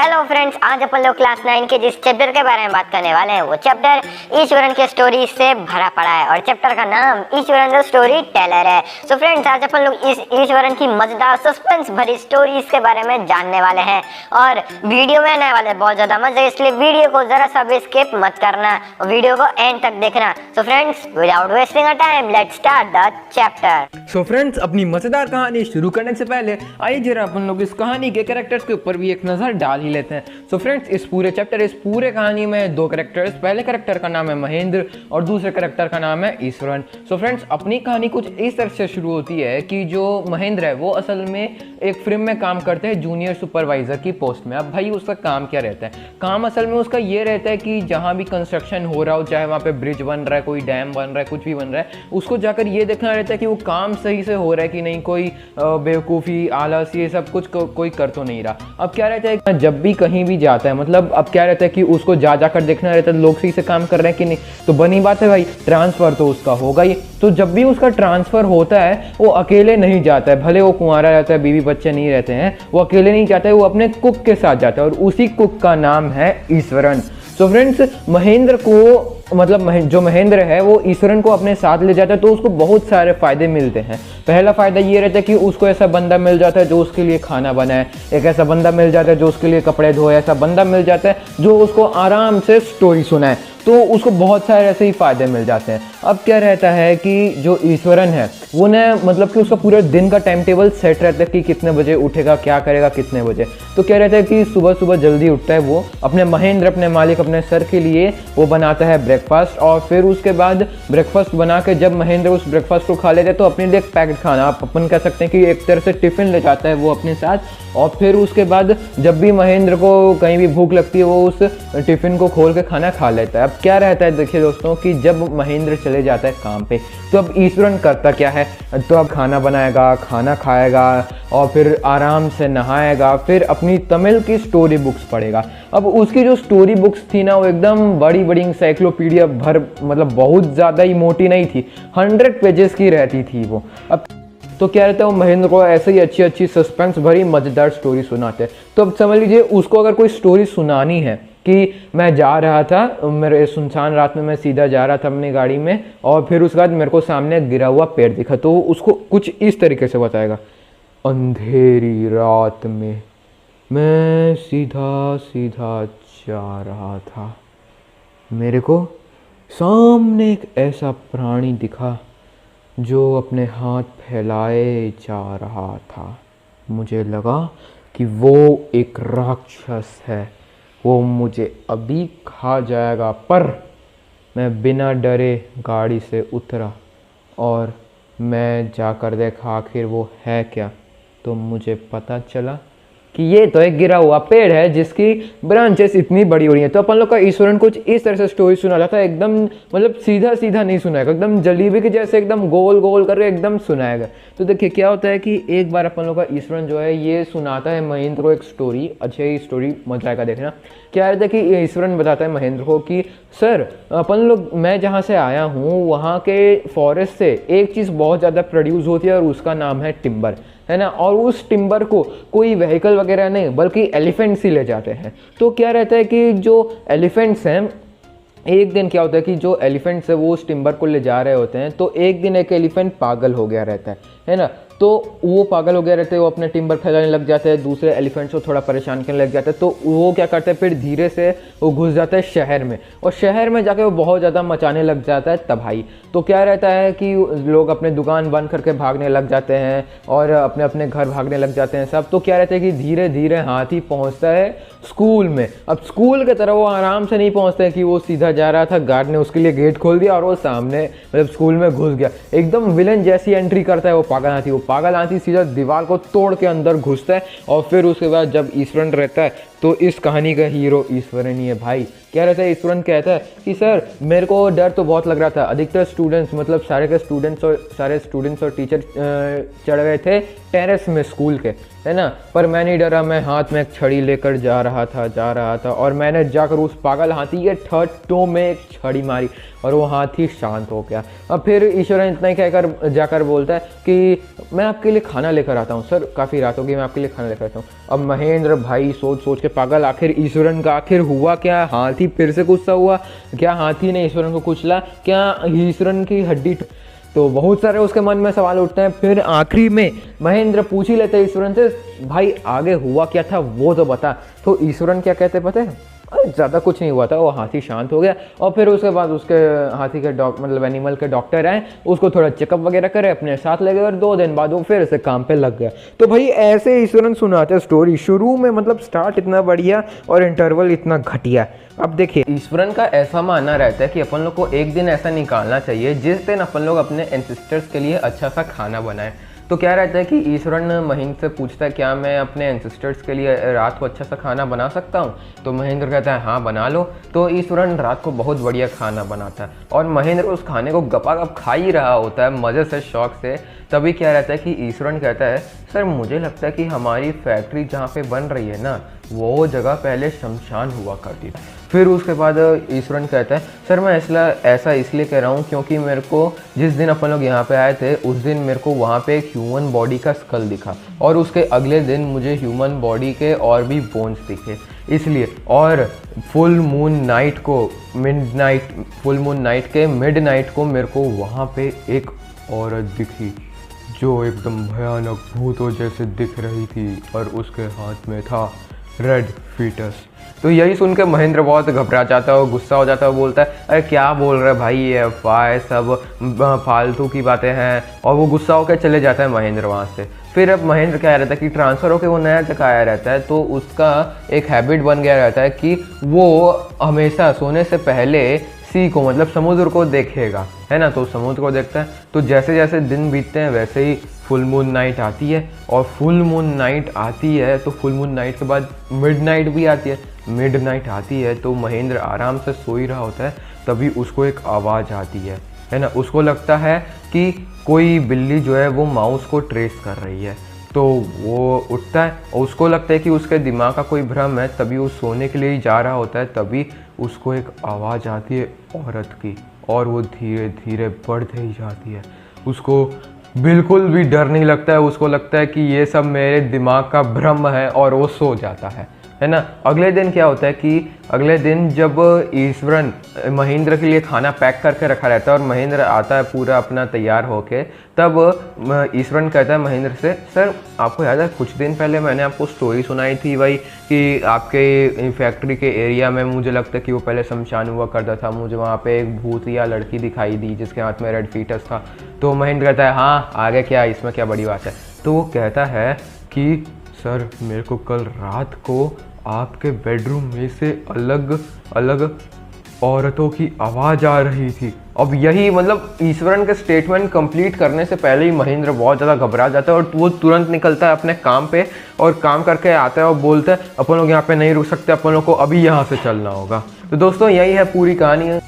Hello friends, आज अपन लोग class 9 के जिस चैप्टर के बारे में बात करने वाले हैं वो चैप्टर ईश्वरन के स्टोरी से भरा पड़ा है और चैप्टर का नाम ईश्वरन द स्टोरी टेलर है। सो फ्रेंड्स, आज अपन लोग इस ईश्वरन की मजेदार सस्पेंस भरी स्टोरीज के बारे में जानने वाले हैं और वीडियो में आने वाले बहुत ज्यादा मजे, इसलिए वीडियो को जरा सा भी स्किप मत करना और वीडियो को एंड तक देखना। So friends, without wasting a time let's start the chapter. So friends, अपनी मजेदार कहानी शुरू करने से पहले आइए जरा अपन लोग इस कहानी के कैरेक्टर्स के ऊपर भी एक नजर डाल ही लेते हैं। सो फ्रेंड्स, इस पूरे कहानी में दो कैरेक्टर्स, पहले कैरेक्टर का नाम है महेंद्र और दूसरे कैरेक्टर का नाम है ईश्वरन। सो फ्रेंड्स, अपनी कहानी कुछ इस तरह से शुरू होती है कि जो महेंद्र है वो असल में एक फिल्म में काम करते हैं जूनियर सुपरवाइजर की पोस्ट में। अब भाई उसका काम क्या रहता है? काम असल में उसका ये रहता है कि जहाँ भी कंस्ट्रक्शन हो रहा हो, चाहे वहाँ पे ब्रिज बन रहा है, कोई डैम बन रहा है, कुछ भी बन रहा है, उसको जाकर ये देखना रहता है कि वो काम सही से हो रहा है कि नहीं, कोई बेवकूफ़ी आलस ये सब कुछ कोई कर तो नहीं रहा। अब क्या रहता है, जब भी कहीं भी जाता है, मतलब अब क्या रहता है कि उसको जाकर देखना रहता है लोग सही से काम कर रहे हैं कि नहीं। तो बनी बात है भाई, ट्रांसफ़र तो उसका होगा ही। तो जब भी उसका ट्रांसफ़र होता है वो अकेले नहीं जाता है, भले वो कुंवारा रहता है, बीवी बच्चे नहीं रहते हैं, वो अकेले नहीं जाता है, वो अपने कुक के साथ जाता है और उसी कुक का नाम है ईश्वरन। सो फ्रेंड्स, महेंद्र को मतलब जो महेंद्र है वो ईश्वरन को अपने साथ ले जाता है तो उसको बहुत सारे फ़ायदे मिलते हैं। पहला फ़ायदा ये रहता है कि उसको ऐसा बंदा मिल जाता है जो उसके लिए खाना बनाए, एक ऐसा बंदा मिल जाता है जो उसके लिए कपड़े धोए, ऐसा बंदा मिल जाता है जो उसको आराम से स्टोरी सुनाए, तो उसको बहुत सारे ऐसे ही फ़ायदे मिल जाते हैं। अब क्या रहता है कि जो ईश्वरन है वो न मतलब कि उसका पूरे दिन का टाइम टेबल सेट रहता है कि कितने बजे उठेगा, क्या करेगा, कितने बजे। तो क्या रहता है कि सुबह सुबह जल्दी उठता है वो, अपने महेंद्र, अपने मालिक, अपने सर के लिए वो बनाता है ब्रेकफास्ट और फिर उसके बाद ब्रेकफास्ट बना के जब महेंद्र उस ब्रेकफास्ट को खा लेते हैं तो अपने लिए एक पैकेट खाना, आप अपन कह सकते हैं कि एक तरह से टिफ़िन ले जाता है वो अपने साथ। और फिर उसके बाद जब भी महेंद्र को कहीं भी भूख लगती है वो उस टिफ़िन को खोल के खाना खा लेता है। अब क्या रहता है, देखिए दोस्तों, कि जब महेंद्र चले जाता है काम पे तो अब ईश्वरन करता क्या है, तो अब खाना बनाएगा, खाना खाएगा और फिर आराम से नहाएगा, फिर अपनी तमिल की स्टोरी बुक्स पढ़ेगा। अब उसकी जो स्टोरी बुक्स थी ना वो एकदम बड़ी बड़ी इंसाइक्लोपीडिया भर, मतलब बहुत ज़्यादा ही मोटी नहीं थी, 100 पेजेस की रहती थी वो। अब तो क्या रहता है, वो महेंद्र को ऐसे ही अच्छी अच्छी सस्पेंस भरी मज़ेदार स्टोरी सुनाते हैं। तो अब समझ लीजिए उसको अगर कोई स्टोरी सुनानी है कि मैं जा रहा था, मेरे सुनसान रात में मैं सीधा जा रहा था अपनी गाड़ी में और फिर उसके बाद मेरे को सामने गिरा हुआ पेड़ दिखा, तो उसको कुछ इस तरीके से बताएगा। अंधेरी रात में मैं सीधा सीधा जा रहा था, मेरे को सामने एक ऐसा प्राणी दिखा जो अपने हाथ फैलाए जा रहा था। मुझे लगा कि वो एक राक्षस है, वो मुझे अभी खा जाएगा, पर मैं बिना डरे गाड़ी से उतरा और मैं जाकर देखा आखिर वो है क्या। तो मुझे पता चला कि ये तो एक गिरा हुआ पेड़ है जिसकी ब्रांचेस इतनी बड़ी हो रही हैं। तो अपन लोग का ईश्वरन कुछ इस तरह से स्टोरी सुना जाता है, एकदम मतलब सीधा सीधा नहीं सुनाएगा, एकदम जलेबी के जैसे एकदम गोल गोल करके एकदम सुनाएगा। तो देखिए क्या होता है कि एक बार अपन लोग का ईश्वरन जो है ये सुनाता है महेंद्र को एक स्टोरी, अच्छी स्टोरी, मजा आएगा देखना। क्या रहता है कि ईश्वरन बताता है महेंद्र को कि सर, अपन लोग, मैं जहाँ से आया हूँ वहाँ के फॉरेस्ट से एक चीज़ बहुत ज़्यादा प्रोड्यूस होती है और उसका नाम है टिम्बर, है ना। और उस टिम्बर को कोई व्हीकल वगैरह नहीं बल्कि एलिफेंट्स ही ले जाते हैं। तो क्या रहता है कि जो एलिफेंट्स हैं, एक दिन क्या होता है कि जो एलिफेंट्स है वो उस टिम्बर को ले जा रहे होते हैं, तो एक दिन एक एलिफेंट पागल हो गया रहता है ना। तो वो पागल हो गया रहते हैं, वो अपने टिम्बर फैलाने लग जाते हैं, दूसरे एलिफेंट्स को थोड़ा परेशान करने लग जाते हैं। तो वो क्या करते हैं, फिर धीरे से वो घुस जाता है शहर में और शहर में जाके वो बहुत ज़्यादा मचाने लग जाता है तबाही। तो क्या रहता है कि लोग अपने दुकान बंद करके भागने लग जाते हैं और अपने अपने घर भागने लग जाते हैं सब। तो क्या रहता है कि धीरे धीरे हाथी पहुँचता है स्कूल में। अब स्कूल की तरफ वो आराम से नहीं पहुँचता है कि वो सीधा जा रहा था, गार्ड ने उसके लिए गेट खोल दिया और वो सामने मतलब स्कूल में घुस गया। एकदम विलन जैसी एंट्री करता है वो पागल हाथी सीधा दीवार को तोड़ के अंदर घुसता है और फिर उसके बाद जब ईश्वरन रहता है तो इस कहानी का हीरो ईश्वरन ही है भाई। क्या रहता है, ईश्वरन कहता है कि सर मेरे को डर तो बहुत लग रहा था, अधिकतर स्टूडेंट्स, मतलब सारे स्टूडेंट्स और टीचर चढ़ गए थे टेरेस में स्कूल के, है ना। पर मैं नहीं डरा, मैं हाथ में एक छड़ी लेकर जा रहा था और मैंने जाकर उस पागल हाथी के ठट्टों में एक छड़ी मारी और वो हाथी शांत हो गया। अब फिर ईश्वरन इतना ही कहकर जाकर बोलता है कि मैं आपके लिए खाना लेकर आता हूँ सर, काफ़ी रात हो गई, मैं आपके लिए खाना लेकर आता हूँ। अब महेंद्र भाई सोच सोच के पागल, आखिर ईश्वरन का आखिर हुआ क्या? हाथी फिर से गुस्सा हुआ क्या? हाथी ने ईश्वरन को कुचला क्या? ईश्वरन की हड्डी? तो बहुत सारे उसके मन में सवाल उठते हैं। फिर आखिरी में महेंद्र पूछ ही लेते हैं ईश्वरन से, भाई आगे हुआ क्या था वो तो बता। तो ईश्वरन क्या कहते पता है? ज़्यादा कुछ नहीं हुआ था, वो हाथी शांत हो गया और फिर उसके बाद उसके हाथी के मतलब एनिमल के डॉक्टर आए, उसको थोड़ा चेकअप वगैरह करे, अपने साथ ले गए और 2 दिन बाद वो फिर से काम पे लग गया। तो भाई ऐसे ईश्वरन सुनाते स्टोरी, शुरू में मतलब स्टार्ट इतना बढ़िया और इंटरवल इतना घटिया। अब देखिए ईश्वरन का ऐसा मानना रहता है कि अपन लोग को एक दिन ऐसा निकालना चाहिए जिस दिन अपन लोग अपने एंसेस्टर्स के लिए अच्छा सा खाना बनाएं। तो क्या रहता है कि ईश्वरन महेंद्र से पूछता है क्या मैं अपने एंसेस्टर्स के लिए रात को अच्छा सा खाना बना सकता हूँ? तो महेंद्र कहता है हाँ बना लो। तो ईश्वरन रात को बहुत बढ़िया खाना बनाता है और महेंद्र उस खाने को गपागप खा ही रहा होता है मज़े से, शौक से। तभी क्या रहता है कि ईश्वरन कहता है सर मुझे लगता है कि हमारी फैक्ट्री जहाँ पे बन रही है ना वो जगह पहले शमशान हुआ करती थी। फिर उसके बाद ईश्वरन कहता है सर मैं ऐसा इसलिए कह रहा हूँ क्योंकि मेरे को जिस दिन अपन लोग यहाँ पे आए थे उस दिन मेरे को वहाँ पे एक ह्यूमन बॉडी का स्कल दिखा और उसके अगले दिन मुझे ह्यूमन बॉडी के और भी बोन्स दिखे, इसलिए। और फुल मून नाइट के मिडनाइट को मेरे को वहाँ पे एक औरत दिखी जो एकदम भयानक भूतों जैसे दिख रही थी और उसके हाथ में था रेड फीटस। तो यही सुन के महेंद्र बहुत घबरा जाता है और गुस्सा हो जाता है, बोलता है अरे क्या बोल रहे भाई, ये अफवाह सब फालतू की बातें हैं, और वो गुस्सा होकर चले जाता है महेंद्र वहाँ से। फिर अब महेंद्र क्या रहता है कि ट्रांसफ़र होकर वो नया जगह आया रहता है तो उसका एक हैबिट बन गया रहता है कि वो हमेशा सोने से पहले सी को मतलब समुद्र को देखेगा, है ना। तो समुद्र को देखता है। तो जैसे जैसे दिन बीतते हैं वैसे ही फुल मून नाइट आती है और फुल मून नाइट आती है तो फुल मून नाइट के बाद मिडनाइट भी आती है। मिडनाइट आती है तो महेंद्र आराम से सो ही रहा होता है, तभी उसको एक आवाज़ आती है ना। उसको लगता है कि कोई बिल्ली जो है वो माउस को ट्रेस कर रही है। तो वो उठता है और उसको लगता है कि उसके दिमाग का कोई भ्रम है, तभी वो सोने के लिए ही जा रहा होता है। तभी उसको एक आवाज़ आती है औरत की और वो धीरे धीरे बढ़ते ही जाती है। उसको बिल्कुल भी डर नहीं लगता है, उसको लगता है कि ये सब मेरे दिमाग का भ्रम है और वो सो जाता है ना। अगले दिन क्या होता है कि अगले दिन जब ईश्वरन महेंद्र के लिए खाना पैक करके रखा रहता है और महेंद्र आता है पूरा अपना तैयार होके, तब ईश्वरन कहता है महेंद्र से सर आपको याद है कुछ दिन पहले मैंने आपको स्टोरी सुनाई थी भाई कि आपके फैक्ट्री के एरिया में मुझे लगता है कि वो पहले शमशान हुआ करता था, मुझे वहाँ पे एक भूत या लड़की दिखाई दी जिसके हाथ में रेड फीटस था। तो महेंद्र कहता है हाँ आगे क्या, इसमें क्या बड़ी बात है। तो वो कहता है कि सर मेरे को कल रात को आपके बेडरूम में से अलग अलग औरतों की आवाज़ आ रही थी। अब यही मतलब ईश्वरन के स्टेटमेंट कंप्लीट करने से पहले ही महेंद्र बहुत ज़्यादा घबरा जाता है और वो तुरंत निकलता है अपने काम पे और काम करके आता है और बोलता है अपन लोग यहाँ पे नहीं रुक सकते, अपन लोग को अभी यहाँ से चलना होगा। तो दोस्तों यही है पूरी कहानी।